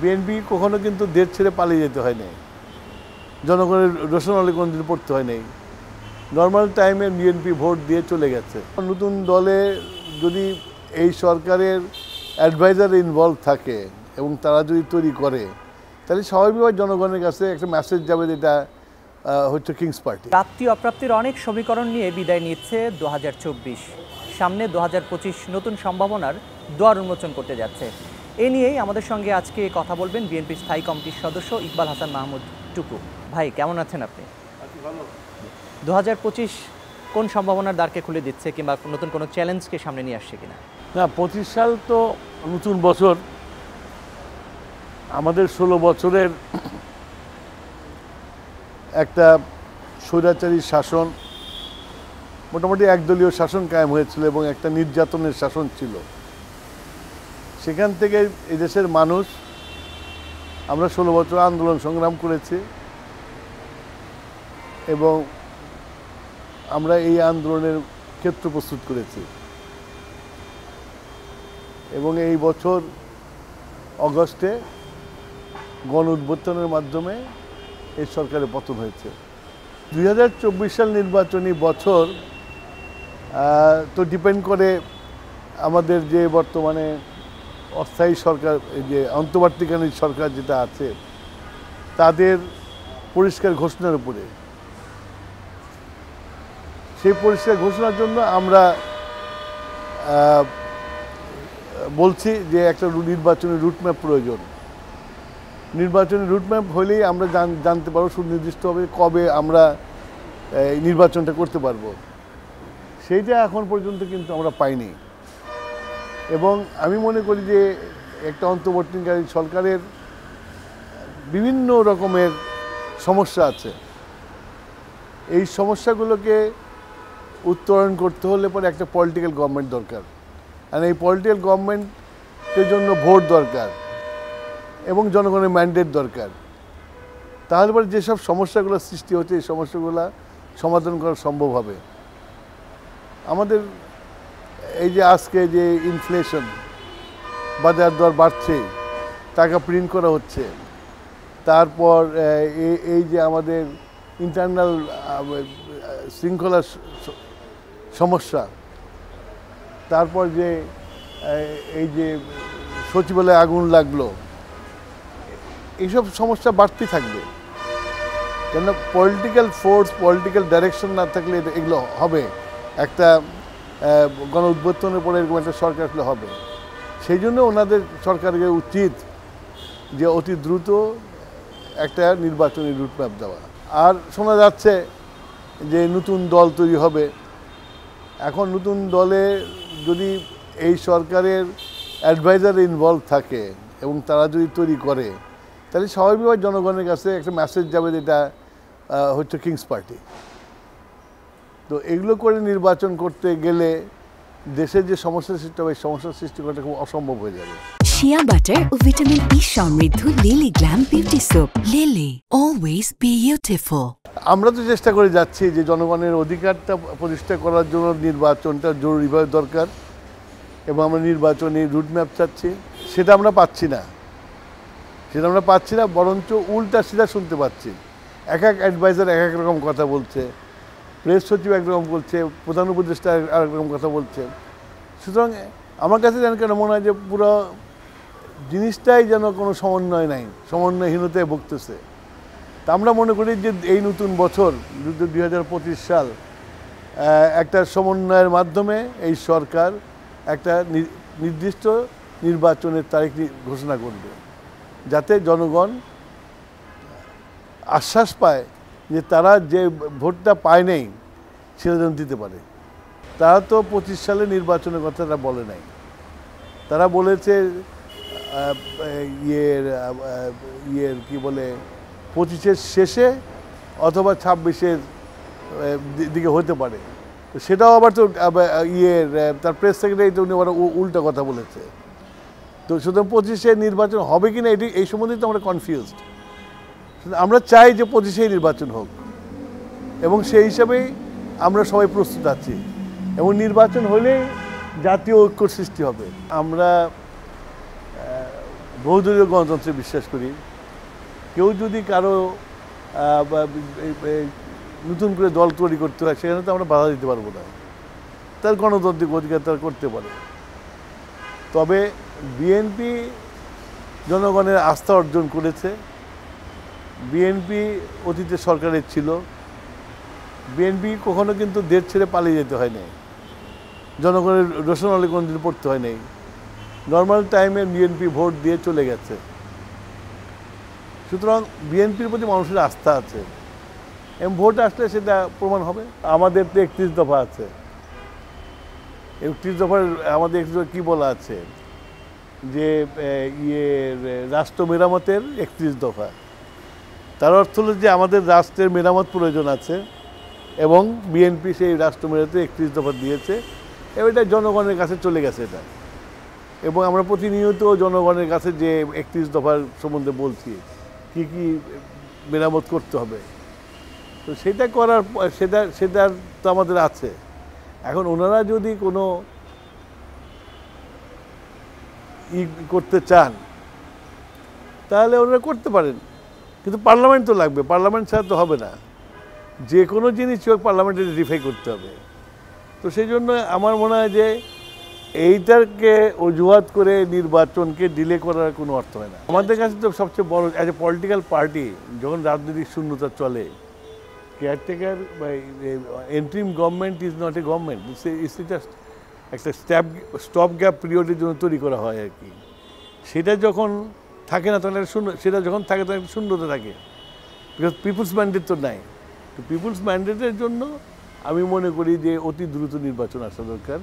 BNP কখনো কিন্তু দেশ ছেড়ে পালিয়ে যেতে হয় নাই, জনগণের রোশনালে কোনোদিন পড়তে হয় নাই। নর্মাল টাইমে বিএনপি ভোট দিয়ে চলে গেছে। নতুন দলে যদি এই সরকারের অ্যাডভাইজার ইনভলভ থাকে এবং তারা যদি তৈরি করে, তাহলে স্বাভাবিকভাবে জনগণের কাছে একটা মেসেজ যাবে, যেটা হচ্ছে কিংস পার্টি। প্রাপ্তি অপ্রাপ্তির অনেক সমীকরণ নিয়ে বিদায় নিচ্ছে 2024। সামনে 2025 নতুন সম্ভাবনার দুয়ার উন্মোচন করতে যাচ্ছে। এ নিয়েই আমাদের সঙ্গে আজকে কথা বলবেন বিএনপি স্থায়ী কমিটির সদস্য ইকবাল হাসান মাহমুদ টুকু। ভাই, কেমন আছেন আপনি? 2025 কোন সম্ভাবনার দ্বারকে খুলে দিচ্ছে, কিংবা নতুন কোনো চ্যালেঞ্জকে সামনে নিয়ে আসছে কিনা? না, 25 সাল তো নতুন বছর। আমাদের 16 বছরের একটা স্বৈরাচারী শাসন, মোটামুটি একদলীয় শাসন কায়েম হয়েছিল এবং একটা নির্যাতনের শাসন ছিল। সেখান থেকে এদেশের মানুষ, আমরা 16 বছর আন্দোলন সংগ্রাম করেছি এবং আমরা এই আন্দোলনের ক্ষেত্র প্রস্তুত করেছি এবং এই বছর অগস্টে গণ অভ্যুত্থানের মাধ্যমে এই সরকারের পতন হয়েছে। 2024 সাল নির্বাচনী বছর তো ডিপেন্ড করে আমাদের যে বর্তমানে অস্থায়ী সরকার, যে অন্তর্বর্তীকালীন সরকার যেটা আছে, তাদের পরিষ্কার ঘোষণার উপরে। সেই পরিষ্কার ঘোষণার জন্য আমরা বলছি যে একটা নির্বাচনী রুটম্যাপ প্রয়োজন। নির্বাচনী রুটম্যাপ হলেই আমরা জানতে পারবো সুনির্দিষ্টভাবে কবে আমরা নির্বাচনটা করতে পারবো। সেইটা এখন পর্যন্ত কিন্তু আমরা পাইনি এবং আমি মনে করি যে একটা অন্তর্বর্তীকালীন সরকারের বিভিন্ন রকমের সমস্যা আছে। এই সমস্যাগুলোকে উত্তরণ করতে হলে পরে একটা পলিটিক্যাল গভর্নমেন্ট দরকার, আর এই পলিটিক্যাল গভর্নমেন্টের জন্য ভোট দরকার এবং জনগণের ম্যান্ডেট দরকার। তাহলে পরে যেসব সমস্যাগুলো সৃষ্টি হচ্ছে, এই সমস্যাগুলো সমাধান করা সম্ভব হবে। আমাদের এই যে আজকে যে ইনফ্লেশন, বাজার দর বাড়ছে, টাকা প্রিন্ট করা হচ্ছে, তারপর এই যে আমাদের ইন্টারনাল শৃঙ্খলার সমস্যা, তারপর যে এই যে সচিবালয়ে আগুন লাগলো, এইসব সমস্যা বাড়তি থাকবে। কেন পলিটিক্যাল ফোর্স, পলিটিক্যাল ডাইরেকশন না থাকলে এগুলো হবে। একটা গণ উদ্বোধনের পরে এরকম একটা সরকার আসলে হবে। সেই জন্য ওনাদের সরকারের উচিত যে অতি দ্রুত একটা নির্বাচনী রুটম্যাপ দেওয়া। আর শোনা যাচ্ছে যে নতুন দল তৈরি হবে। এখন নতুন দলে যদি এই সরকারের অ্যাডভাইজার ইনভলভ থাকে এবং তারা যদি তৈরি করে, তাহলে স্বাভাবিকভাবে জনগণের কাছে একটা মেসেজ যাবে, যেটা হচ্ছে কিংস পার্টি। তো এগুলো করে নির্বাচন করতে গেলে দেশের যে সমস্যার সৃষ্টি হবে, এই সমস্যার সৃষ্টি করাটা খুব অসম্ভব হয়ে যাবে। শিয়া বাটার ও ভিটামিন ই সমৃদ্ধ lily glam beauty soap. Lily, always beautiful. আমরা তো চেষ্টা করে যাচ্ছি যে জনগণের অধিকারটা প্রতিষ্ঠা করার জন্য নির্বাচনটা জরুরিভাবে দরকার এবং আমরা নির্বাচনী রুটম্যাপ চাচ্ছি। সেটা আমরা পাচ্ছি না, বরঞ্চ উল্টা সিধা শুনতে পাচ্ছি। এক অ্যাডভাইজার এক এক রকম কথা বলছে, প্রেস সচিব একরকম বলছে, প্রধান উপদেষ্টা আরেক রকম কথা বলছে। সুতরাং আমার কাছে যেন কেন মনে হয় যে পুরো জিনিসটাই যেন কোনো সমন্বয় নাই, সমন্বয়হীনতায় ভুগতেছে। তা আমরা মনে করি যে এই নতুন বছর 2025 সাল একটা সমন্বয়ের মাধ্যমে এই সরকার একটা নির্দিষ্ট নির্বাচনের তারিখ ঘোষণা করবে, যাতে জনগণ আশ্বাস পায় যে তারা যে ভোটটা পায় নাই সেটা যেন দিতে পারে। তারা তো 25 সালে নির্বাচনের কথা তারা বলে নাই। তারা বলেছে কি বলে 25-এর শেষে অথবা 26-এর দিকে হতে পারে। তো সেটাও আবার তো তার প্রেস সেক্রেটারি তো উনি আবার উল্টা কথা বলেছে। তো সুতরাং 25-এ নির্বাচন হবে কি না এই সম্বন্ধে তো আমরা কনফিউজড। আমরা চাই যে 25-এই নির্বাচন হোক এবং সেই হিসাবেই আমরা সবাই প্রস্তুত আছি এবং নির্বাচন হলেই জাতীয় ঐক্য সৃষ্টি হবে। আমরা বহুদলীয় গণতন্ত্রে বিশ্বাস করি। কেউ যদি কারো নতুন করে দল তৈরি করতে হয়, সেখানে তো আমরা বাধা দিতে পারবো না। তার গণতান্ত্রিক অধিকার তার করতে পারে। তবে বিএনপি জনগণের আস্থা অর্জন করেছে। বিএনপি অতীতে সরকারের ছিল। বিএনপি কখনো কিন্তু দেশ ছেড়ে পালিয়ে যেতে হয় নাই, জনগণের রোশনালে কোনোদিন পড়তে হয় নাই। নর্মাল টাইমে বিএনপি ভোট দিয়ে চলে গেছে। সুতরাং বিএনপির প্রতি মানুষের আস্থা আছে এবং ভোট আসলে সেটা প্রমাণ হবে। আমাদের তো 31 দফা আছে। 31 দফার আমাদের কি বলা আছে যে রাষ্ট্র মেরামতের 31 দফা। তার অর্থ হলো যে আমাদের রাষ্ট্রের মেরামত প্রয়োজন আছে এবং বিএনপি সেই রাষ্ট্র মেরামতে 31 দফা দিয়েছে এবং এটা জনগণের কাছে চলে গেছে এটা। এবং আমরা প্রতিনিয়ত জনগণের কাছে যে 31 দফার সম্বন্ধে বলছি কি কি মেরামত করতে হবে, তো সেটা করার সেটার তো আমাদের আছে। এখন ওনারা যদি কোনো করতে চান তাহলে ওনারা করতে পারেন, কিন্তু পার্লামেন্ট তো লাগবে। পার্লামেন্ট ছাড়া তো হবে না। যে কোনো জিনিস হোক পার্লামেন্টে রেটিফাই করতে হবে। তো সেই জন্য আমার মনে হয় যে এইটাকে অজুহাত করে নির্বাচনকে ডিলে করার কোনো অর্থ হয় না। আমাদের কাছে তো সবচেয়ে বড় অ্যাজ এ পলিটিক্যাল পার্টি, যখন রাজনৈতিক শূন্যতা চলে, কেয়ারটেকার বা interim government is not a government, it's just একটা স্টপ গ্যাপ পিরিয়ডের জন্য তৈরি করা হয় আর কি। সেটা যখন থাকে না তখন একটা সেটা যখন থাকে তখন একটা শূন্যতা থাকে, বিকজ পিপুলস ম্যান্ডেট তো নাই। তো পিপুলস ম্যান্ডেটের জন্য আমি মনে করি যে অতি দ্রুত নির্বাচন আসা দরকার।